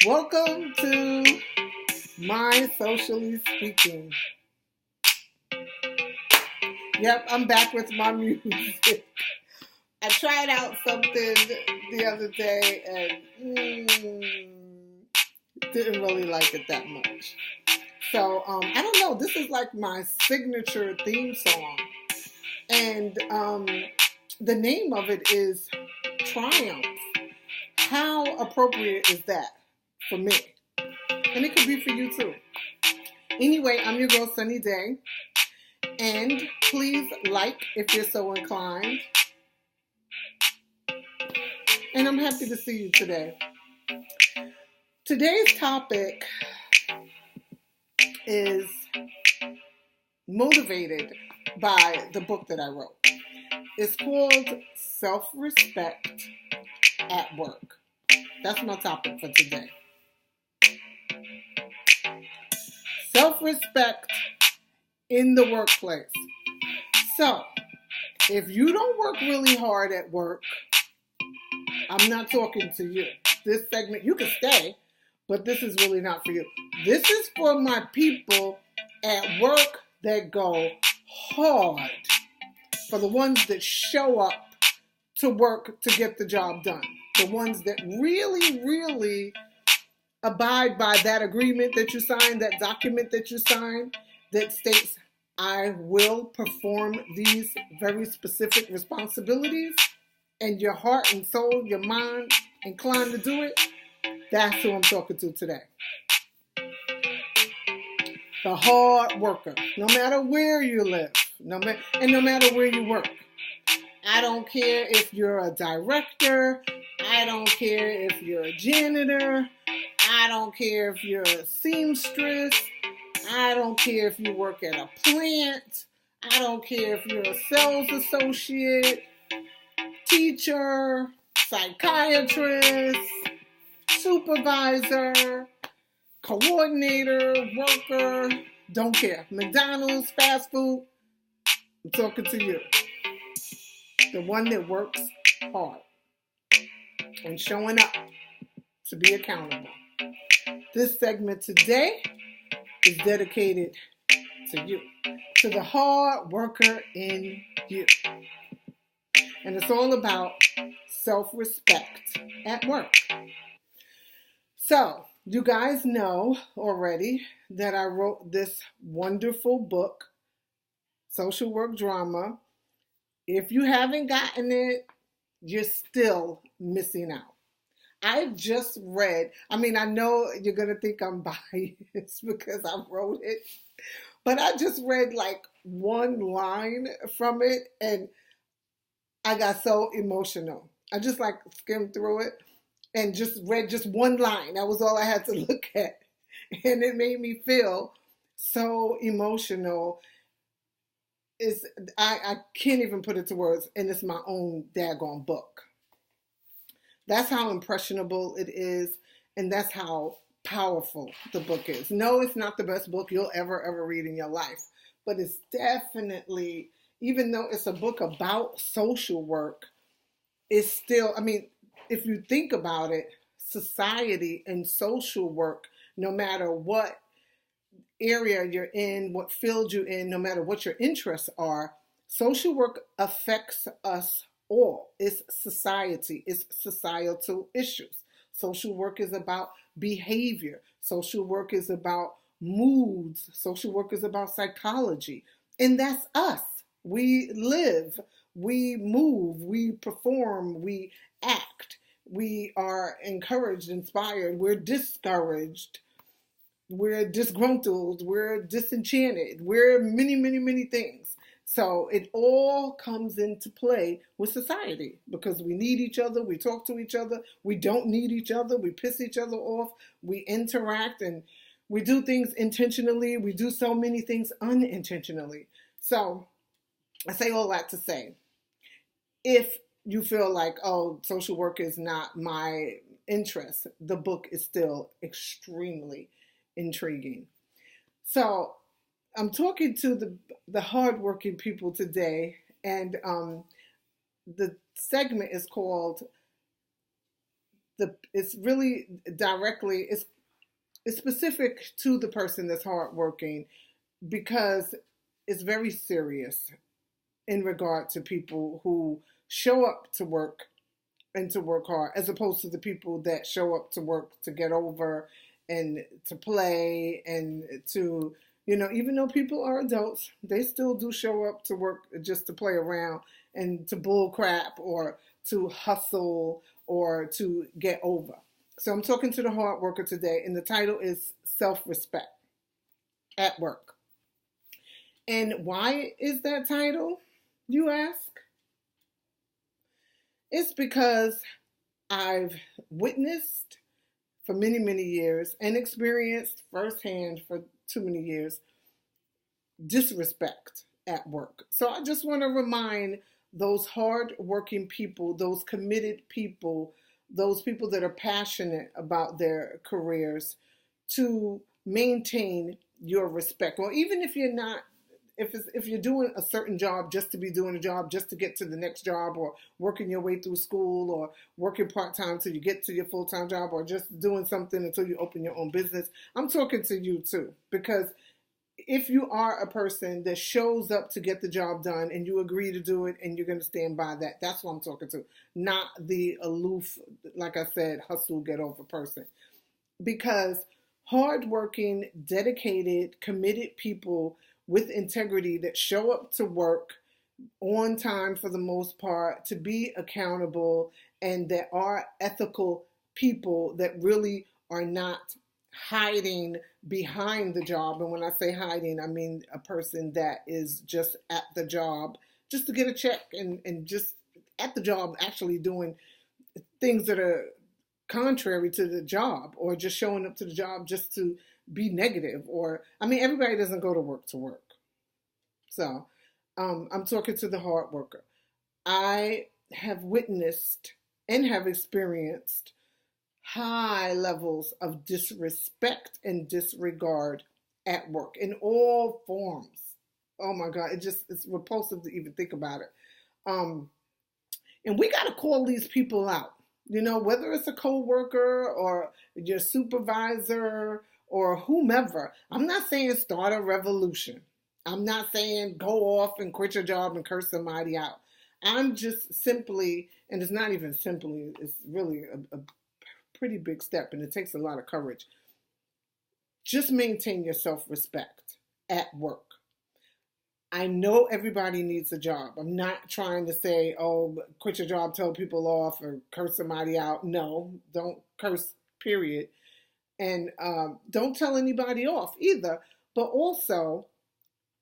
Welcome to My Socially Speaking. Yep, I'm back with my music. I tried out something the other day and didn't really like it that much. So I don't know. This is like my signature theme song, and the name of it is Triumph. How appropriate is that for me? And it could be for you too. Anyway, I'm your girl Sunny Day. And please like if you're so inclined. And I'm happy to see you today. Today's topic is motivated by the book that I wrote. It's called Self-Respect at Work. That's my topic for today. Self-respect in the workplace. So, if you don't work really hard at work, I'm not talking to you. This segment, you can stay, but this is really not for you. This is for my people at work that go hard. For the ones that show up to work to get the job done. The ones that really, really abide by that agreement that you signed, that document that you signed, that states, I will perform these very specific responsibilities, and your heart and soul, your mind inclined to do it. That's who I'm talking to today. The hard worker, no matter where you live, no matter where you work. I don't care if you're a director. I don't care if you're a janitor. I don't care if you're a seamstress. I don't care if you work at a plant. I don't care if you're a sales associate, teacher, psychiatrist, supervisor, coordinator, worker, don't care. McDonald's, fast food, I'm talking to you. The one that works hard and showing up to be accountable. This segment today is dedicated to you, to the hard worker in you. And it's all about self-respect at work. So, you guys know already that I wrote this wonderful book, Social Work Drama. If you haven't gotten it, you're still missing out. I just read, I know you're going to think I'm biased because I wrote it, but I just read like one line from it and I got so emotional. I just skimmed through it and just read just one line. That was all I had to look at. And it made me feel so emotional. I can't even put it to words, and it's my own daggone book. That's how impressionable it is, and that's how powerful the book is. No, it's not the best book you'll ever read in your life, but it's definitely, even though it's a book about social work, it's still, if you think about it, society and social work, no matter what area you're in, what field you're in, no matter what your interests are, social work affects us all. It's society, it's societal issues. Social work is about behavior. Social work is about moods. Social work is about psychology. And that's us. We live, we move, we perform, we act. We are encouraged, inspired, we're discouraged. We're disgruntled, we're disenchanted, we're many things. So it all comes into play with society because we need each other, we talk to each other, we don't need each other, we piss each other off, we interact and we do things intentionally, we do so many things unintentionally. So I say all that to say, if you feel like, oh, social work is not my interest, the book is still extremely intriguing. So I'm talking to the hardworking people today, and the segment is called it's really directly, it's specific to the person that's hardworking, because it's very serious in regard to people who show up to work and to work hard, as opposed to the people that show up to work to get over and to play and to, even though people are adults, they still do show up to work just to play around and to bull crap or to hustle or to get over. So I'm talking to the hard worker today, and the title is Self-Respect at Work. And why is that title, you ask? It's because I've witnessed for many, many years and experienced firsthand for too many years disrespect at work. So I just want to remind those hard-working people, those committed people, those people that are passionate about their careers, to maintain your respect. Or even if you're not, if you're doing a certain job just to be doing a job, just to get to the next job, or working your way through school, or working part-time till you get to your full-time job, or just doing something until you open your own business, I'm talking to you too. Because if you are a person that shows up to get the job done and you agree to do it and you're going to stand by that, that's what I'm talking to. Not the aloof, like I said, hustle, get over person. Because hardworking, dedicated, committed people with integrity that show up to work on time for the most part, to be accountable, and that are ethical people that really are not hiding behind the job. And when I say hiding, I mean a person that is just at the job just to get a check, and just at the job actually doing things that are contrary to the job, or just showing up to the job just to be negative. Or, I mean, everybody doesn't go to work to work. So I'm talking to the hard worker. I have witnessed and have experienced high levels of disrespect and disregard at work in all forms. Oh my God, it's repulsive to even think about it. And we got to call these people out. Whether it's a coworker or your supervisor or whomever. I'm not saying start a revolution. I'm not saying go off and quit your job and curse somebody out. I'm just simply, and it's not even simply, it's really a pretty big step, and it takes a lot of courage. Just maintain your self-respect at work. I know everybody needs a job. I'm not trying to say, oh, quit your job, tell people off, or curse somebody out. No, don't curse, period. And don't tell anybody off either. But also,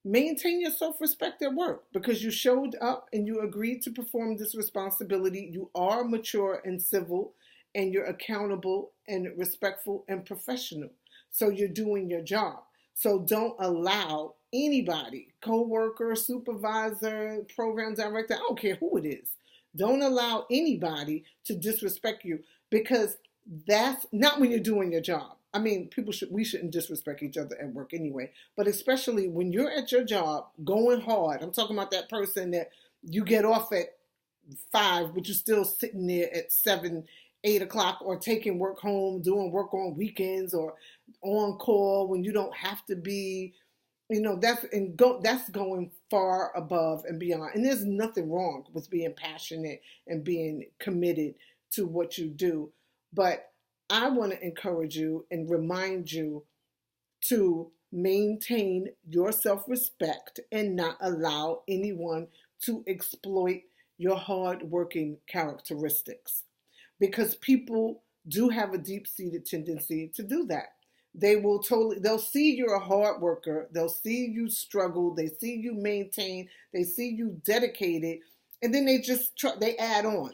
maintain your self-respect at work, because you showed up and you agreed to perform this responsibility. You are mature and civil, and you're accountable and respectful and professional. So you're doing your job. So don't allow anybody, coworker, supervisor, program director, I don't care who it is, don't allow anybody to disrespect you, because that's not when you're doing your job. I mean, we shouldn't disrespect each other at work anyway, but especially when you're at your job going hard. I'm talking about that person that you get off at 5, but you're still sitting there at 7, 8 o'clock, or taking work home, doing work on weekends, or on call when you don't have to be. That's going far above and beyond. And there's nothing wrong with being passionate and being committed to what you do. But I want to encourage you and remind you to maintain your self-respect and not allow anyone to exploit your hard-working characteristics. Because people do have a deep-seated tendency to do that. They'll see you're a hard worker. They'll see you struggle. They see you maintain. They see you dedicated. And then they add on.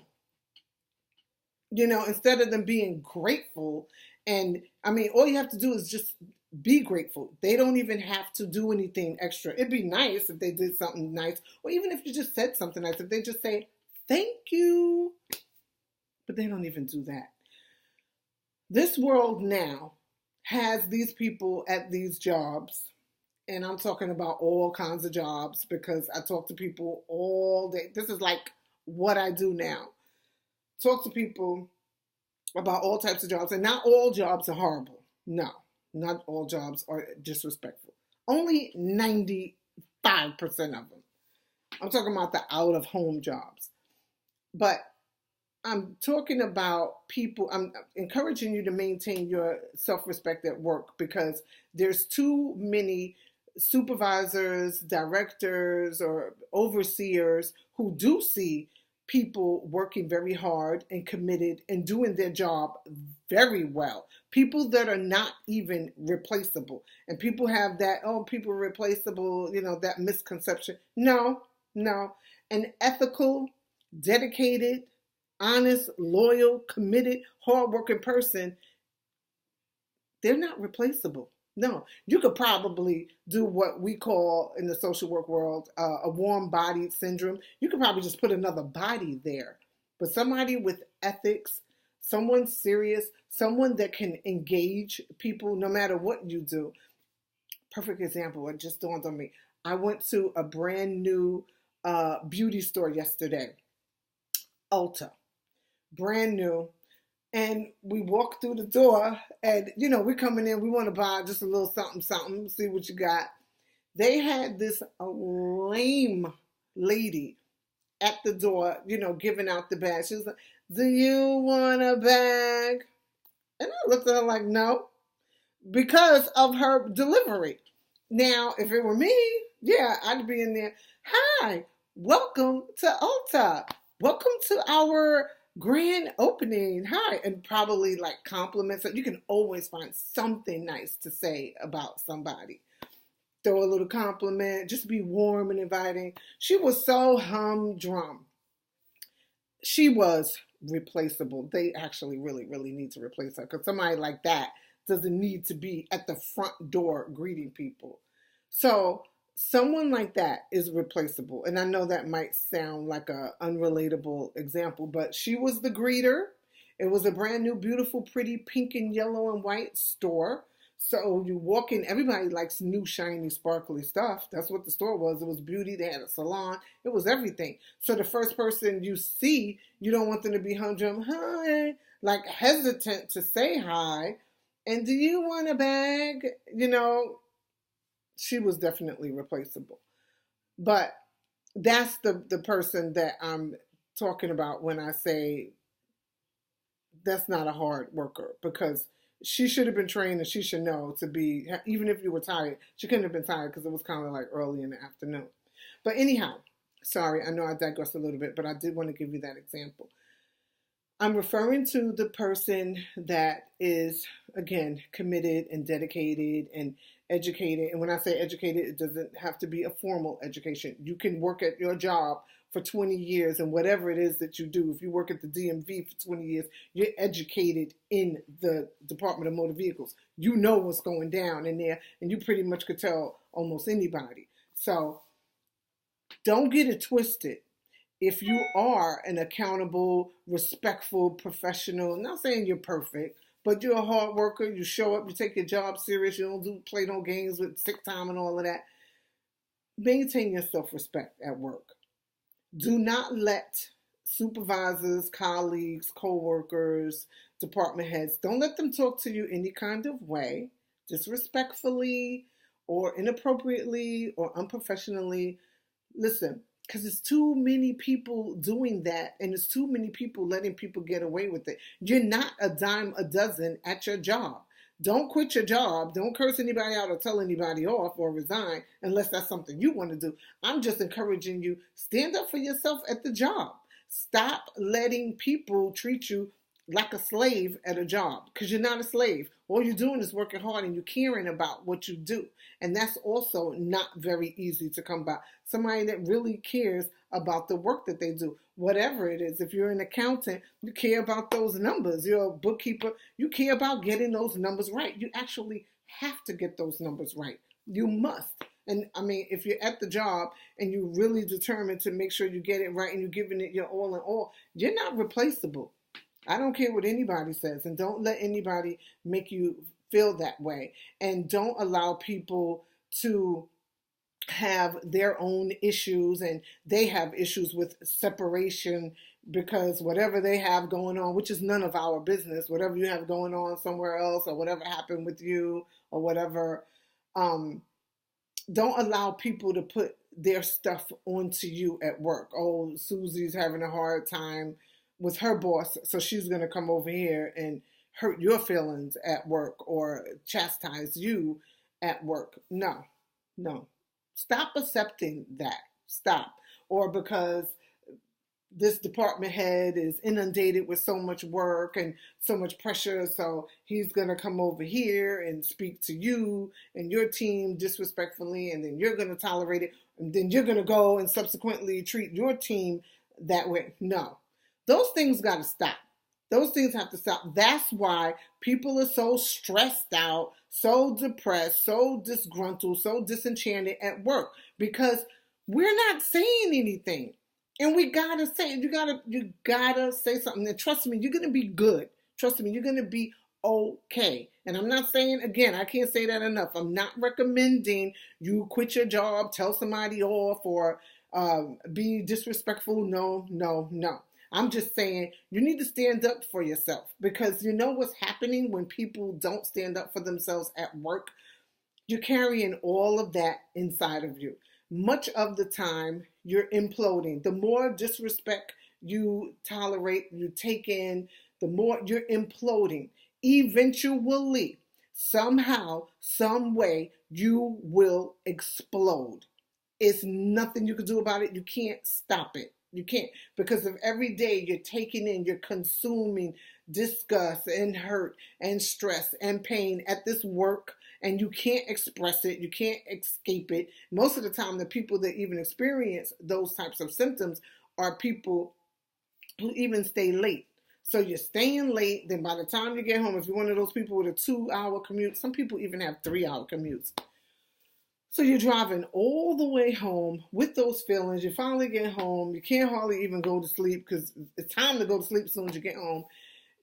Instead of them being grateful. And I mean, all you have to do is just be grateful. They don't even have to do anything extra. It'd be nice if they did something nice. Or even if you just said something nice. If they just say, thank you. But they don't even do that. This world now has these people at these jobs, and I'm talking about all kinds of jobs, because I talk to people all day. This is like what I do now. Talk to people about all types of jobs, and not all jobs are horrible. No, not all jobs are disrespectful. Only 95% of them. I'm talking about the out of home jobs. But I'm talking about people, I'm encouraging you to maintain your self respect at work, because there's too many supervisors, directors, or overseers who do see people working very hard and committed and doing their job very well. People that are not even replaceable. And people have that, oh, people are replaceable, that misconception. No, no. An ethical, dedicated, honest, loyal, committed, hardworking person, they're not replaceable. No, you could probably do what we call in the social work world a warm-bodied syndrome. You could probably just put another body there. But somebody with ethics, someone serious, someone that can engage people no matter what you do. Perfect example, it just dawned on me. I went to a brand new beauty store yesterday, Ulta, brand new. And we walk through the door, and we're coming in, we want to buy just a little something, something, see what you got. They had this lame lady at the door, giving out the bag. She was like, "Do you want a bag?" And I looked at her like, no, because of her delivery. Now, if it were me, yeah, I'd be in there. "Hi, welcome to Ulta. Welcome to our grand opening. Hi," and probably like compliments. You can always find something nice to say about somebody. Throw a little compliment, just be warm and inviting. She was so humdrum. She was replaceable. They actually really, really need to replace her, because somebody like that doesn't need to be at the front door greeting people. So someone like that is replaceable. And I know that might sound like an unrelatable example, but she was the greeter. It was a brand new, beautiful, pretty pink and yellow and white store. So you walk in, everybody likes new, shiny, sparkly stuff. That's what the store was. It was beauty. They had a salon. It was everything. So the first person you see, you don't want them to be humdrum, hi, like hesitant to say hi. And do you want a bag? She was definitely replaceable. But that's the person that I'm talking about when I say that's not a hard worker, because she should have been trained and she should know to be, even if you were tired, she couldn't have been tired because it was kind of like early in the afternoon. But anyhow, sorry, I know I digressed a little bit, but I did want to give you that example. I'm referring to the person that is, again, committed and dedicated and educated. And when I say educated, it doesn't have to be a formal education. You can work at your job for 20 years and whatever it is that you do. If you work at the DMV for 20 years, you're educated in the Department of Motor Vehicles. You know what's going down in there, and you pretty much could tell almost anybody. So don't get it twisted. If you are an accountable, respectful professional, I'm not saying you're perfect, but you're a hard worker, you show up, you take your job serious, you don't play no games with sick time and all of that, maintain your self-respect at work. Do not let supervisors, colleagues, co-workers, department heads, don't let them talk to you any kind of way, disrespectfully or inappropriately or unprofessionally. Listen, because there's too many people doing that, and there's too many people letting people get away with it. You're not a dime a dozen at your job. Don't quit your job. Don't curse anybody out or tell anybody off or resign unless that's something you want to do. I'm just encouraging you, stand up for yourself at the job. Stop letting people treat you like a slave at a job, because you're not a slave. All you're doing is working hard and you're caring about what you do. And that's also not very easy to come by. Somebody that really cares about the work that they do, whatever it is. If you're an accountant, you care about those numbers. You're a bookkeeper, you care about getting those numbers right. You actually have to get those numbers right. You must. And I mean, if you're at the job and you're really determined to make sure you get it right and you're giving it your all in all, you're not replaceable. I don't care what anybody says, and don't let anybody make you feel that way. And don't allow people to have their own issues, and they have issues with separation because whatever they have going on, which is none of our business, whatever you have going on somewhere else or whatever happened with you or whatever, don't allow people to put their stuff onto you at work. Oh, Susie's having a hard time with her boss, so she's going to come over here and hurt your feelings at work or chastise you at work. No, no. Stop accepting that. Stop. Or because this department head is inundated with so much work and so much pressure, so he's going to come over here and speak to you and your team disrespectfully, and then you're going to tolerate it, and then you're going to go and subsequently treat your team that way. No, those things got to stop. Those things have to stop. That's why people are so stressed out, so depressed, so disgruntled, so disenchanted at work, because we're not saying anything. And we gotta say, you gotta say something. And trust me, you're gonna be good. Trust me, you're gonna be okay. And I'm not saying, again, I can't say that enough. I'm not recommending you quit your job, tell somebody off, or be disrespectful. No, no, no. I'm just saying you need to stand up for yourself, because you know what's happening when people don't stand up for themselves at work? You're carrying all of that inside of you. Much of the time, you're imploding. The more disrespect you tolerate, you take in, the more you're imploding. Eventually, somehow, some way, you will explode. It's nothing you can do about it. You can't stop it. You can't, because of every day you're taking in, you're consuming disgust and hurt and stress and pain at this work, and you can't express it. You can't escape it. Most of the time, the people that even experience those types of symptoms are people who even stay late. So you're staying late. Then by the time you get home, if you're one of those people with a 2-hour commute, some people even have 3-hour commutes. So you're driving all the way home with those feelings. You finally get home. You can't hardly even go to sleep because it's time to go to sleep as soon as you get home.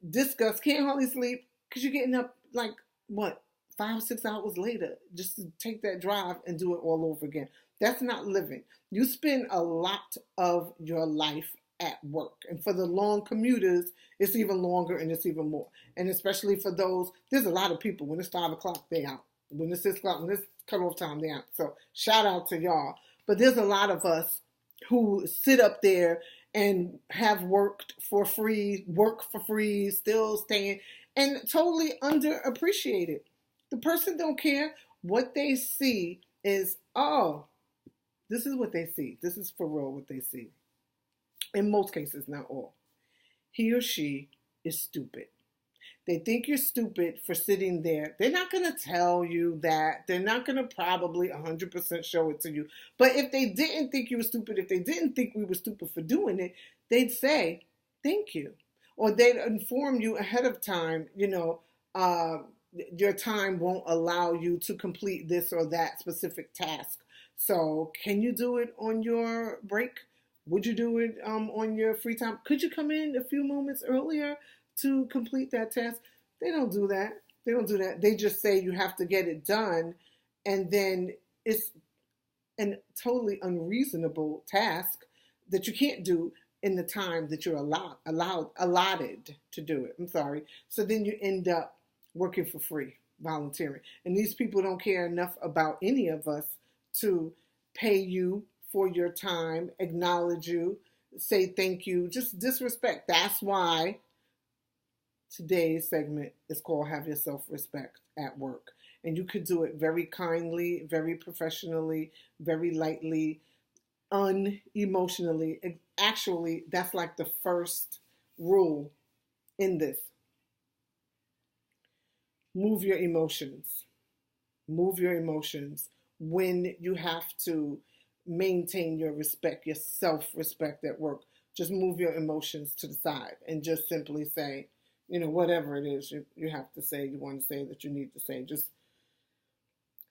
Disgust, can't hardly sleep because you're getting up like, what, 5 or 6 hours later just to take that drive and do it all over again. That's not living. You spend a lot of your life at work. And for the long commuters, it's even longer and it's even more. And especially for those, there's a lot of people, when it's 5 o'clock, they out. When it's 6 o'clock, when it's cutoff time, they out. So shout out to y'all. But there's a lot of us who sit up there and have worked for free, work for free, still staying, and totally underappreciated. The person don't care. What they see is, oh, this is what they see. This is for real what they see. In most cases, not all. He or she is stupid. They think you're stupid for sitting there. They're not going to tell you that. They're not going to probably 100% show it to you. But if they didn't think you were stupid, if they didn't think we were stupid for doing it, they'd say, thank you. Or they'd inform you ahead of time, your time won't allow you to complete this or that specific task. So can you do it on your break? Would you do it on your free time? Could you come in a few moments earlier to complete that task? They don't do that. They don't do that. They just say you have to get it done, and then it's a totally unreasonable task that you can't do in the time that you're allotted to do it. I'm sorry. So then you end up working for free, volunteering. And these people don't care enough about any of us to pay you for your time, acknowledge you, say thank you, just disrespect. That's why today's segment is called Have Your Self-Respect at Work. And you could do it very kindly, very professionally, very lightly, unemotionally. Actually, that's like the first rule in this. Move your emotions. Move your emotions when you have to maintain your respect, your self-respect at work. Just move your emotions to the side and just simply say, whatever it is you have to say, you want to say that you need to say. Just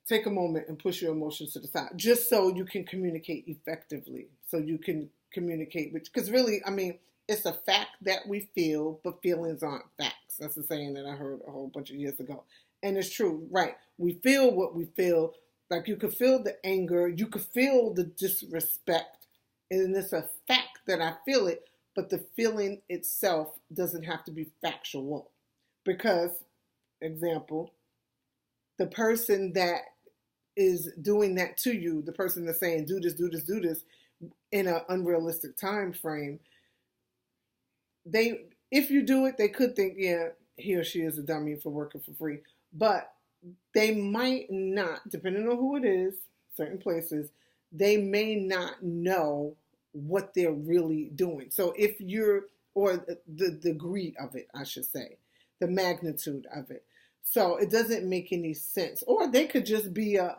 take a moment and push your emotions to the side, just so you can communicate effectively. So you can communicate, because really, it's a fact that we feel, but feelings aren't facts. That's a saying that I heard a whole bunch of years ago. And it's true, right? We feel what we feel. Like, you could feel the anger, you could feel the disrespect, and it's a fact that I feel it, but the feeling itself doesn't have to be factual. Because, example, the person that is doing that to you, the person that's saying do this, do this, do this in an unrealistic time frame, they, if you do it, they could think, yeah, he or she is a dummy for working for free. But they might not, depending on who it is, certain places, they may not know what they're really doing. So if you're, or the degree of it, I should say, the magnitude of it. So it doesn't make any sense. Or they could just be a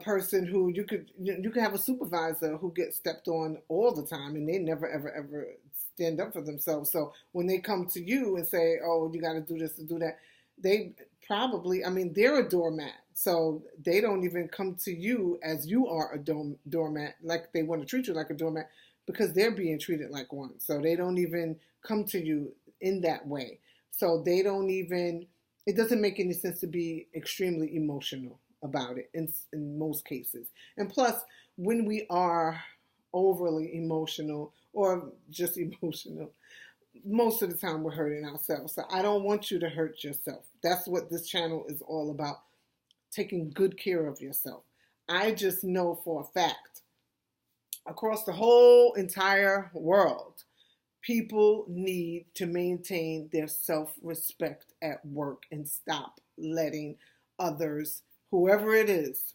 person who you could have a supervisor who gets stepped on all the time, and they never ever stand up for themselves. So when they come to you and say, "Oh, you got to do this and do that," they probably, I mean, they're a doormat, so they don't even come to you as you are a doormat, like they want to treat you like a doormat, because they're being treated like one. So they don't even come to you in that way. So they don't even, it doesn't make any sense to be extremely emotional about it in most cases. And plus, when we are overly emotional or just emotional, most of the time we're hurting ourselves. So I don't want you to hurt yourself. That's what this channel is all about, taking good care of yourself. I just know for a fact, across the whole entire world, people need to maintain their self-respect at work and stop letting others, whoever it is,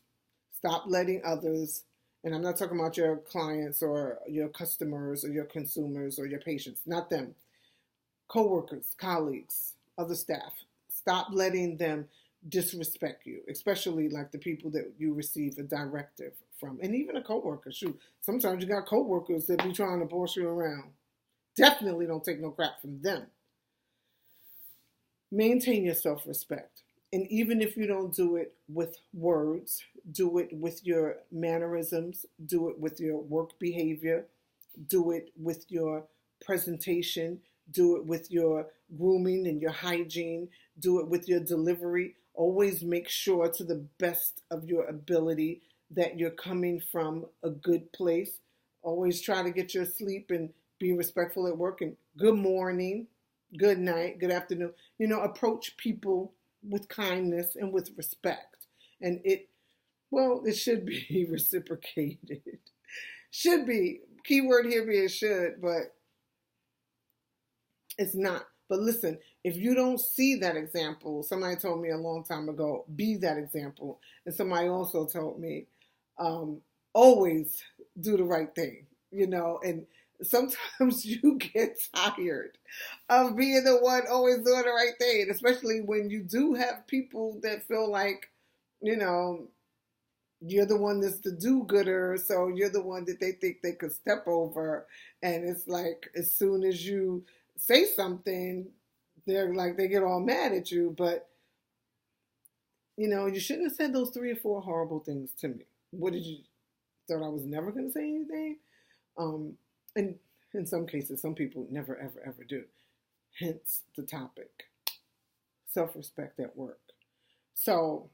stop letting others, and I'm not talking about your clients or your customers or your consumers or your patients, not them, coworkers, colleagues, other staff. Stop letting them disrespect you, especially like the people that you receive a directive from, and even a coworker. Shoot, sometimes you got coworkers that be trying to boss you around. Definitely don't take no crap from them. Maintain your self-respect. And even if you don't do it with words, do it with your mannerisms, do it with your work behavior, do it with your presentation, do it with your grooming and your hygiene, do it with your delivery. Always make sure, to the best of your ability, that you're coming from a good place. Always try to get your sleep and be respectful at work, and good morning, good night, good afternoon. Approach people with kindness and with respect. And it should be reciprocated. Should be. Keyword here being should, but it's not. But listen, if you don't see that example, somebody told me a long time ago, be that example. And somebody also told me, always do the right thing, and sometimes you get tired of being the one always doing the right thing, especially when you do have people that feel like, you're the one that's the do-gooder, so you're the one that they think they could step over. And it's like, as soon as you say something, they're like, they get all mad at you. But, you shouldn't have said those 3 or 4 horrible things to me. What did you, thought I was never going to say anything? And in some cases, some people never, ever, ever do. Hence the topic, self-respect at work. So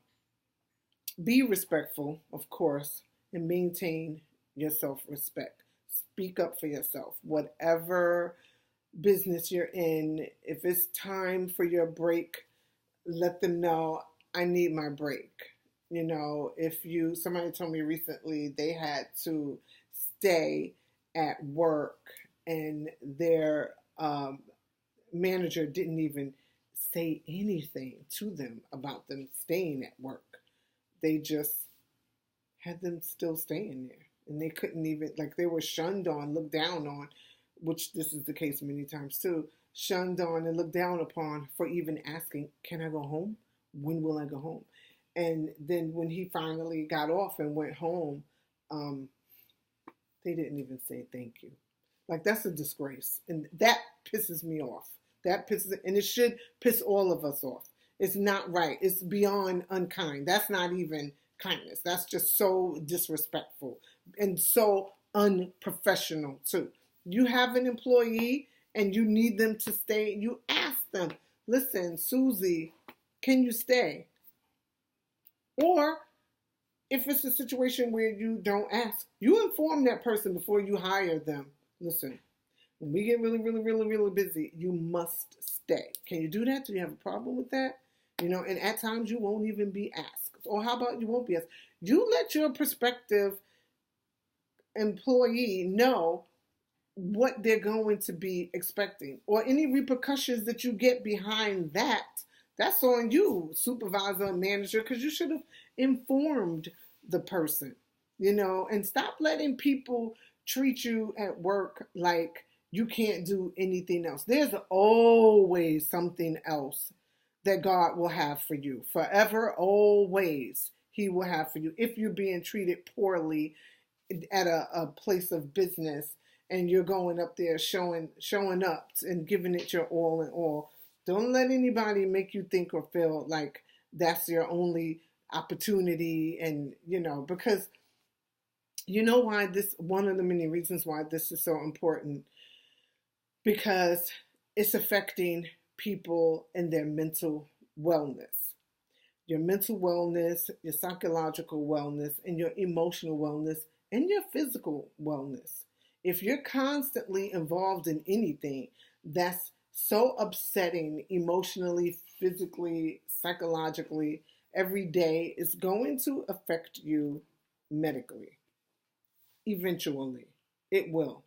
be respectful, of course, and maintain your self-respect. Speak up for yourself. Whatever business you're in, if it's time for your break, let them know, I need my break. Somebody told me recently they had to stay at work and their manager didn't even say anything to them about them staying at work. They just had them still staying there. And they couldn't even, like, they were shunned on, looked down on, which this is the case many times too, shunned on and looked down upon for even asking, can I go home? When will I go home? And then when he finally got off and went home, they didn't even say thank you. Like, that's a disgrace. And that pisses me off. And it should piss all of us off. It's not right. It's beyond unkind. That's not even kindness. That's just so disrespectful and so unprofessional too. You have an employee and you need them to stay. You ask them, listen, Susie, can you stay? Or if it's a situation where you don't ask, you inform that person before you hire them. Listen, when we get really, really, really, really busy, you must stay. Can you do that? Do you have a problem with that? And at times you won't even be asked. Or how about you won't be asked? You let your prospective employee know what they're going to be expecting, or any repercussions that you get behind that. That's on you, supervisor and manager, because you should have informed the person, and stop letting people treat you at work like you can't do anything else. There's always something else that God will have for you. Forever, always, He will have for you. If you're being treated poorly at a place of business and you're going up there showing up and giving it your all and all, don't let anybody make you think or feel like that's your only opportunity. And, because why this, one of the many reasons why this is so important, because it's affecting people and their mental wellness. Your mental wellness, your psychological wellness, and your emotional wellness, and your physical wellness. If you're constantly involved in anything that's so upsetting emotionally, physically, psychologically, every day, it's going to affect you medically. Eventually. It will.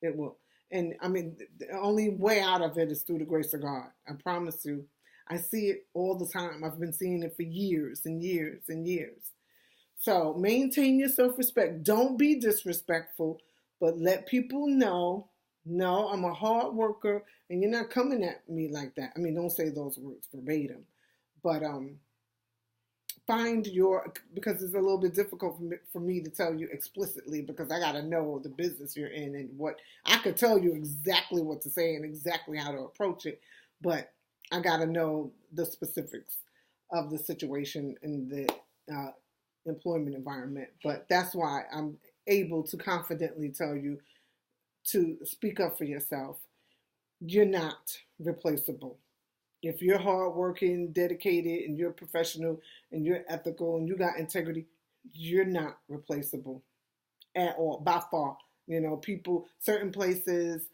It will. And I mean, the only way out of it is through the grace of God. I promise you. I see it all the time. I've been seeing it for years and years and years. So maintain your self-respect. Don't be disrespectful, but let people know, no, I'm a hard worker, and you're not coming at me like that. I mean, don't say those words verbatim, but find because it's a little bit difficult for me to tell you explicitly, because I got to know the business you're in, and what I could tell you exactly what to say and exactly how to approach it, but I got to know the specifics of the situation in the employment environment. But that's why I'm able to confidently tell you to speak up for yourself. You're not replaceable. If you're hardworking, dedicated, and you're professional, and you're ethical, and you got integrity, you're not replaceable at all, by far. Certain places,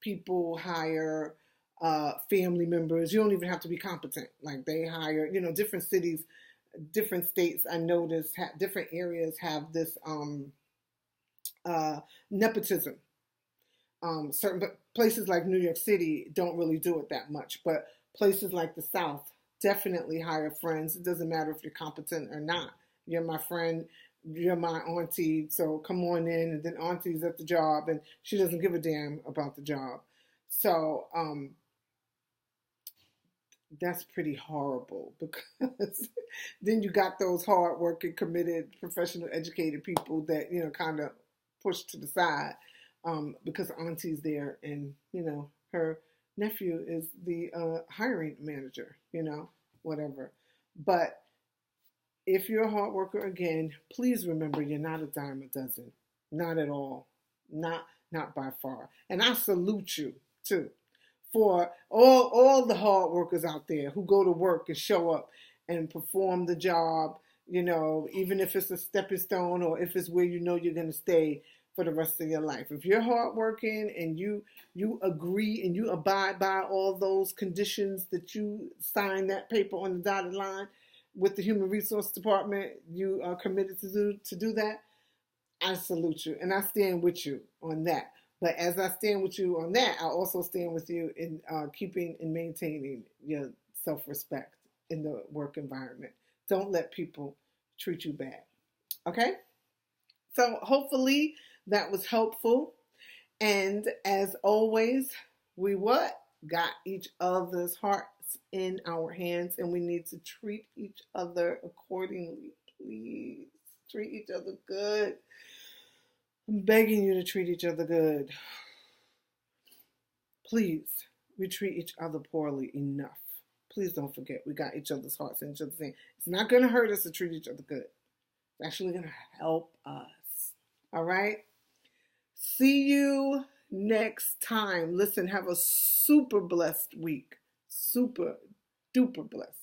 people hire family members. You don't even have to be competent. Like, they hire, different cities, different states, I notice, different areas have this nepotism. Certain places like New York City don't really do it that much, but places like the South definitely hire friends. It doesn't matter if you're competent or not. You're my friend, you're my auntie, so come on in. And then auntie's at the job, and she doesn't give a damn about the job. So that's pretty horrible, because then you got those hardworking, committed, professional, educated people that, kind of push to the side because auntie's there, and, her nephew is the hiring manager, whatever. But if you're a hard worker, again, please remember you're not a dime a dozen. Not at all. Not by far. And I salute you, too, for all the hard workers out there who go to work and show up and perform the job, even if it's a stepping stone, or if it's where you're going to stay for the rest of your life. If you're hardworking and you agree and you abide by all those conditions that you sign that paper on the dotted line with the Human Resource Department, you are committed to do that, I salute you, and I stand with you on that. But as I stand with you on that, I also stand with you in keeping and maintaining your self-respect in the work environment. Don't let people treat you bad. Okay? So hopefully that was helpful. And as always, we got each other's hearts in our hands, and we need to treat each other accordingly. Please treat each other good. I'm begging you to treat each other good. Please, we treat each other poorly enough. Please don't forget, we got each other's hearts and each other's hands. It's not going to hurt us to treat each other good. It's actually going to help us. All right? See you next time. Listen, have a super blessed week. Super duper blessed.